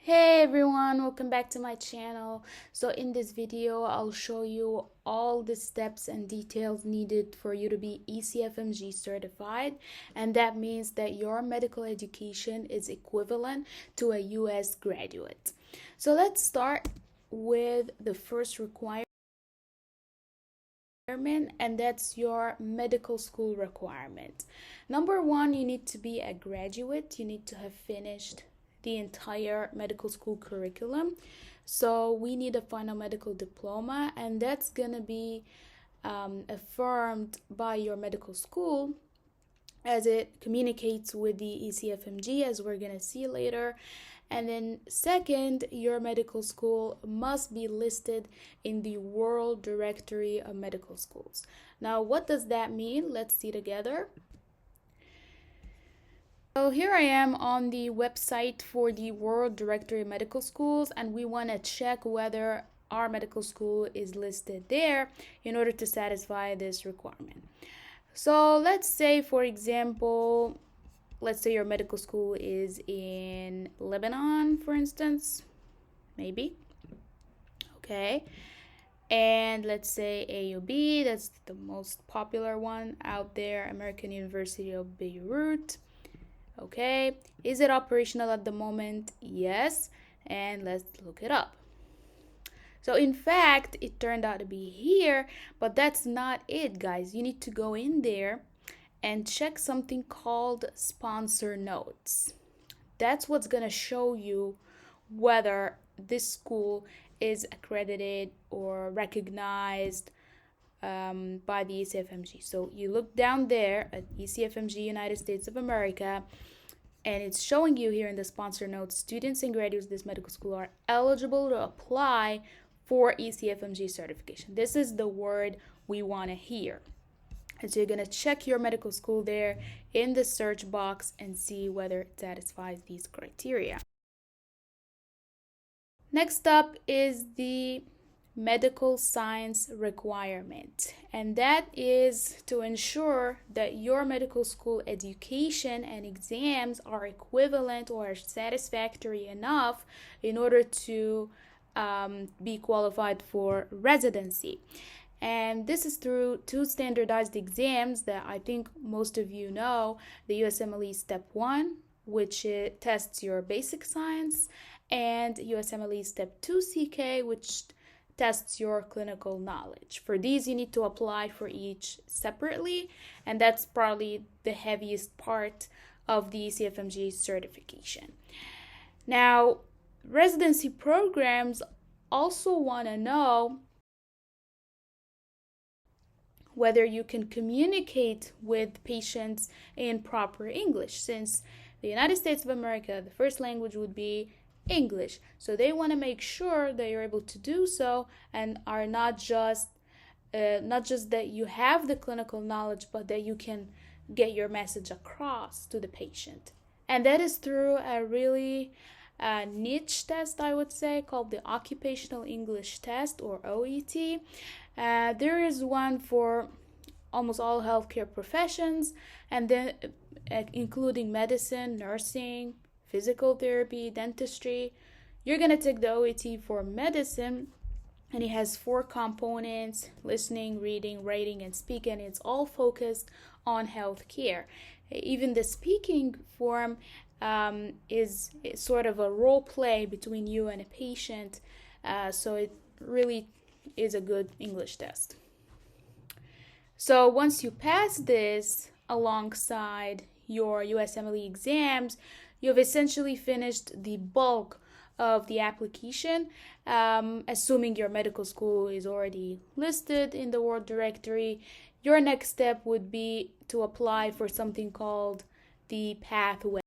Hey everyone, welcome back to my channel. So in this video, I'll show you all the steps and details needed for you to be ECFMG certified, and that means that your medical education is equivalent to a US graduate. So let's start with the first requirement, and that's your medical school requirement. Number one, you need to be a graduate. You need to have finished the entire medical school curriculum. So we need a final medical diploma, and that's gonna be affirmed by your medical school as it communicates with the ECFMG, as we're gonna see later. And then second, your medical school must be listed in the World Directory of Medical Schools. Now, what does that mean? Let's see together. So here I am on the website for the World Directory of Medical Schools, and we want to check whether our medical school is listed there in order to satisfy this requirement. So let's say, for example, let's say your medical school is in Lebanon, for instance, maybe. Okay. And let's say AUB, that's the most popular one out there, American University of Beirut. Okay, is it operational at the moment? Yes, and let's look it up. So in fact, it turned out to be here, but that's not it, guys. You need to go in there and check something called sponsor notes. That's what's gonna show you whether this school is accredited or recognized by the ECFMG. So you look down there at ECFMG United States of America, and it's showing you here in the sponsor notes, students and graduates of this medical school are eligible to apply for ECFMG certification. This is the word we want to hear. And so you're going to check your medical school there in the search box and see whether it satisfies these criteria. Next up is the medical science requirement, and that is to ensure that your medical school education and exams are equivalent or satisfactory enough in order to be qualified for residency. And this is through two standardized exams that I think most of you know: the USMLE Step 1, which tests your basic science, and USMLE Step 2 CK, which tests your clinical knowledge. For these, you need to apply for each separately, and that's probably the heaviest part of the ECFMG certification. Now, residency programs also want to know whether you can communicate with patients in proper English, since the United States of America, the first language would be English. So they want to make sure that you're able to do so and are not just that you have the clinical knowledge, but that you can get your message across to the patient. And that is through a really niche test, I would say, called the Occupational English Test, or OET. There is one for almost all healthcare professions, and then including medicine, nursing, physical therapy, dentistry. You're gonna take the OET for medicine, and it has 4 components: listening, reading, writing, and speaking. It's all focused on healthcare. Even the speaking form is sort of a role play between you and a patient, so it really is a good English test. So once you pass this alongside your USMLE exams, you've essentially finished the bulk of the application, assuming your medical school is already listed in the World Directory. Your next step would be to apply for something called the pathways.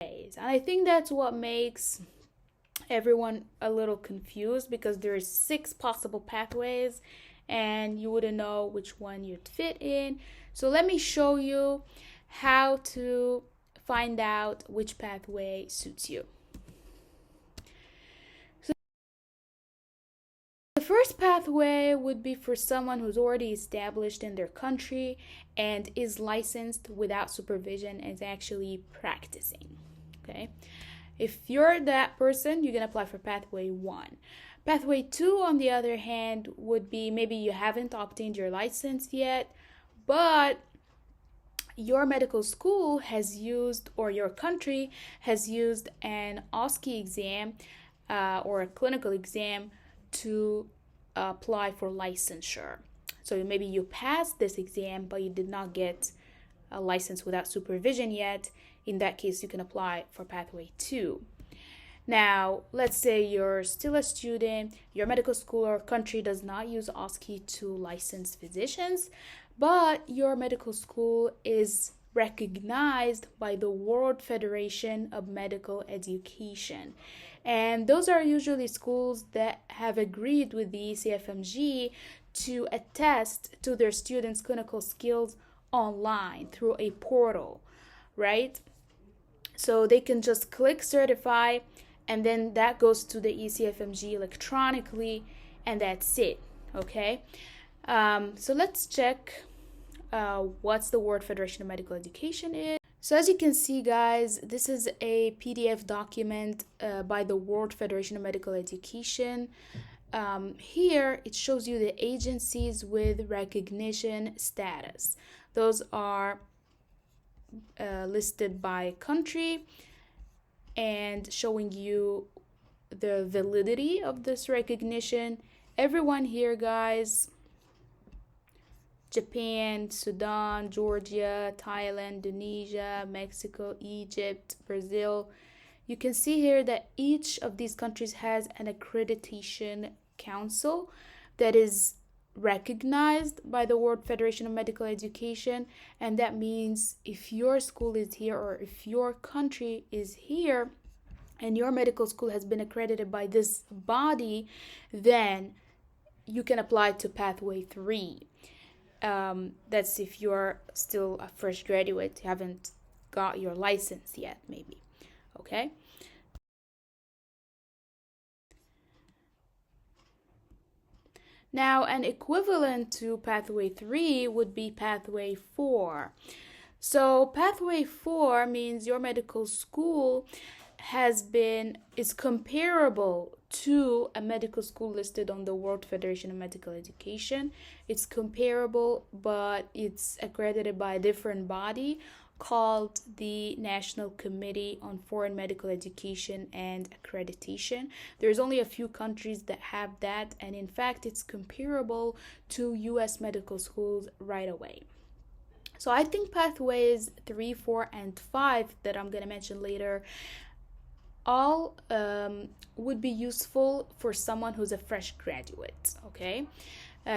And I think that's what makes everyone a little confused, because there's 6 possible pathways and you wouldn't know which one you'd fit in. So let me show you how to find out which pathway suits you. So the first pathway would be for someone who's already established in their country and is licensed without supervision and is actually practicing. Okay. If you're that person, you're going to apply for Pathway 1. Pathway 2, on the other hand, would be maybe you haven't obtained your license yet, but your medical school has used, or your country has used, an OSCE exam or a clinical exam to apply for licensure. So maybe you passed this exam, but you did not get a license without supervision yet. In that case, you can apply for Pathway 2. Now, let's say you're still a student, your medical school or country does not use OSCE to license physicians, but your medical school is recognized by the World Federation of Medical Education. And those are usually schools that have agreed with the ECFMG to attest to their students' clinical skills online through a portal, right? So they can just click certify, and then that goes to the ECFMG electronically, and that's it, okay? So let's check what's the World Federation of Medical Education is. So as you can see, guys, this is a PDF document by the World Federation of Medical Education. Here, it shows you the agencies with recognition status. Those are listed by country and showing you the validity of this recognition. Everyone here, guys, Japan, Sudan, Georgia, Thailand, Indonesia, Mexico, Egypt, Brazil. You can see here that each of these countries has an accreditation council that is recognized by the World Federation of Medical Education, and that means if your school is here or if your country is here and your medical school has been accredited by this body, then you can apply to Pathway 3. That's if you're still a fresh graduate, you haven't got your license yet, maybe. Okay. Now, an equivalent to Pathway 3 would be Pathway 4. So Pathway 4 means your medical school is comparable to a medical school listed on the World Federation of Medical Education. It's comparable, but it's accredited by a different body called the National Committee on Foreign Medical Education and Accreditation. There's only a few countries that have that, and in fact, it's comparable to US medical schools right away. So I think pathways 3, 4, and 5 that I'm going to mention later all would be useful for someone who's a fresh graduate, okay?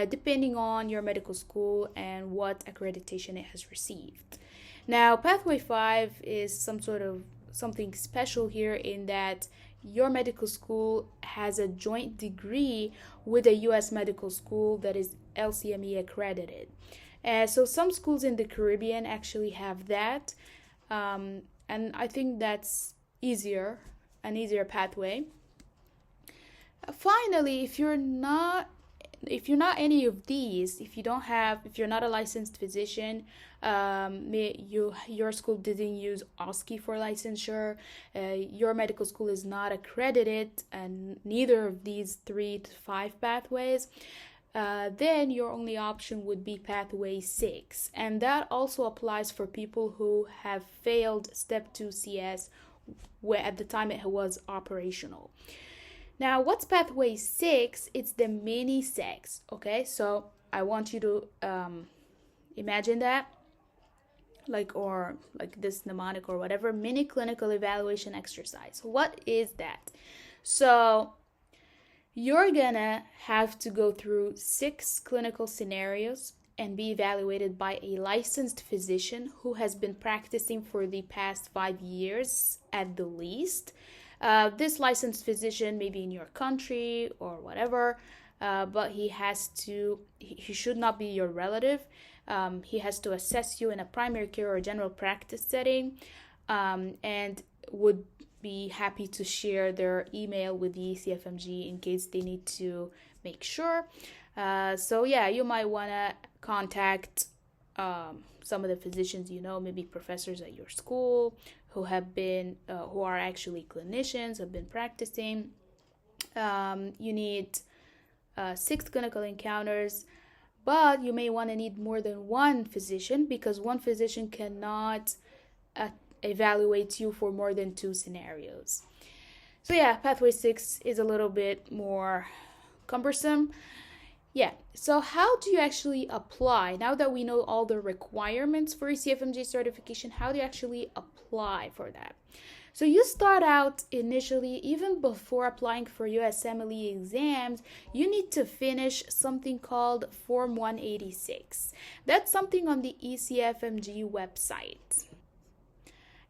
Depending on your medical school and what accreditation it has received. Now, Pathway 5 is something special here in that your medical school has a joint degree with a U.S. medical school that is LCME accredited. So some schools in the Caribbean actually have that, and I think that's an easier pathway. Finally, if you're not any of these, if you're not a licensed physician, your school didn't use OSCE for licensure, your medical school is not accredited, and neither of these 3 to 5 pathways, then your only option would be Pathway 6. And that also applies for people who have failed Step 2 CS where at the time it was operational. Now, what's Pathway 6? It's the mini SECS, okay? So I want you to imagine that, like this mnemonic or whatever, mini clinical evaluation exercise. What is that? So you're gonna have to go through 6 clinical scenarios and be evaluated by a licensed physician who has been practicing for the past 5 years at the least. This licensed physician may be in your country or whatever, but he should not be your relative. He has to assess you in a primary care or general practice setting, and would be happy to share their email with the ECFMG in case they need to make sure. So yeah, you might want to contact some of the physicians maybe professors at your school who are actually clinicians, have been practicing. You need 6 clinical encounters, but you may want to need more than one physician, because one physician cannot evaluate you for more than 2 scenarios. So yeah, pathway 6 is a little bit more cumbersome. Yeah, so how do you actually apply? Now that we know all the requirements for ECFMG certification, how do you actually apply for that? So you start out initially, even before applying for USMLE exams, you need to finish something called Form 186. That's something on the ECFMG website.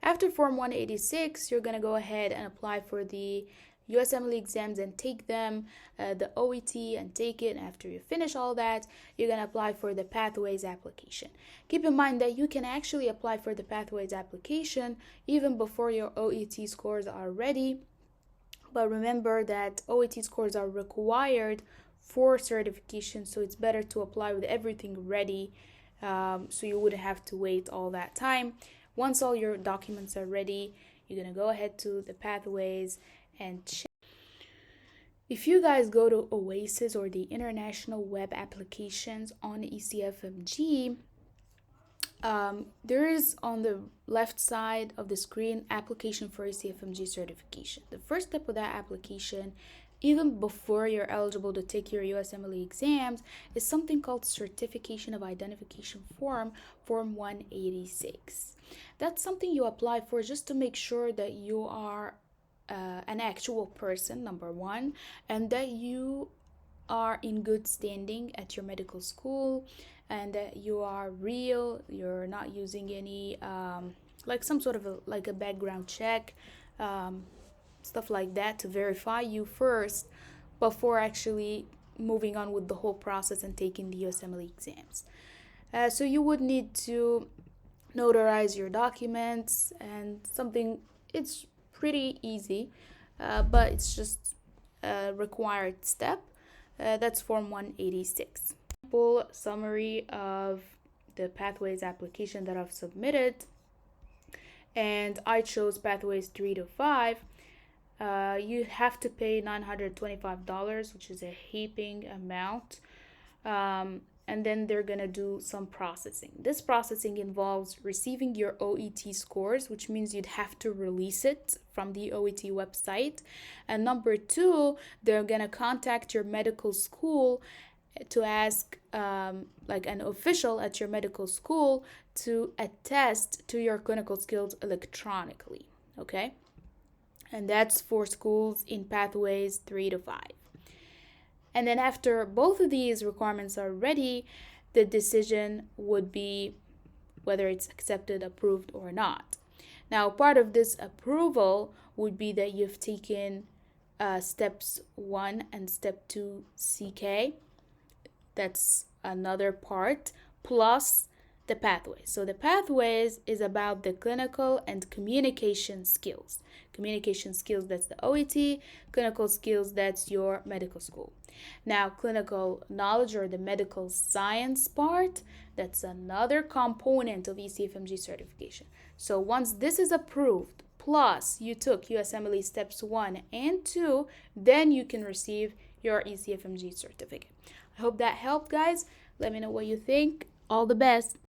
After Form 186, you're going to go ahead and apply for the USMLE exams and take them, the OET and take it. After you finish all that, you're going to apply for the Pathways application. Keep in mind that you can actually apply for the Pathways application even before your OET scores are ready. But remember that OET scores are required for certification, so it's better to apply with everything ready, so you wouldn't have to wait all that time. Once all your documents are ready, you're going to go ahead to the Pathways and check. If you guys go to OASIS, or the International Web Applications on ECFMG, there is on the left side of the screen application for ECFMG certification. The first step of that application, even before you're eligible to take your USMLE exams, is something called Certification of Identification Form, Form 186. That's something you apply for just to make sure that you are an actual person, number one, and that you are in good standing at your medical school, and that you are real, you're not using any like some sort of a background check, stuff like that, to verify you first before actually moving on with the whole process and taking the USMLE exams. So you would need to notarize your documents, and it's pretty easy, but it's just a required step. That's Form 186. Full summary of the Pathways application that I've submitted, and I chose Pathways 3 to 5. You have to pay $925, which is a heaping amount. And then they're gonna do some processing. This processing involves receiving your OET scores, which means you'd have to release it from the OET website. And number 2, they're gonna contact your medical school to ask like an official at your medical school to attest to your clinical skills electronically, okay? And that's for schools in Pathways 3 to 5. And then after both of these requirements are ready, the decision would be whether it's accepted, approved, or not. Now, part of this approval would be that you've taken steps 1 and step 2 CK. That's another part, plus the pathways. So the pathways is about the clinical and communication skills. Communication skills, that's the OET. Clinical skills, that's your medical school. Now, clinical knowledge, or the medical science part, that's another component of ECFMG certification. So once this is approved, plus you took USMLE steps 1 and 2, then you can receive your ECFMG certificate. I hope that helped, guys. Let me know what you think. All the best.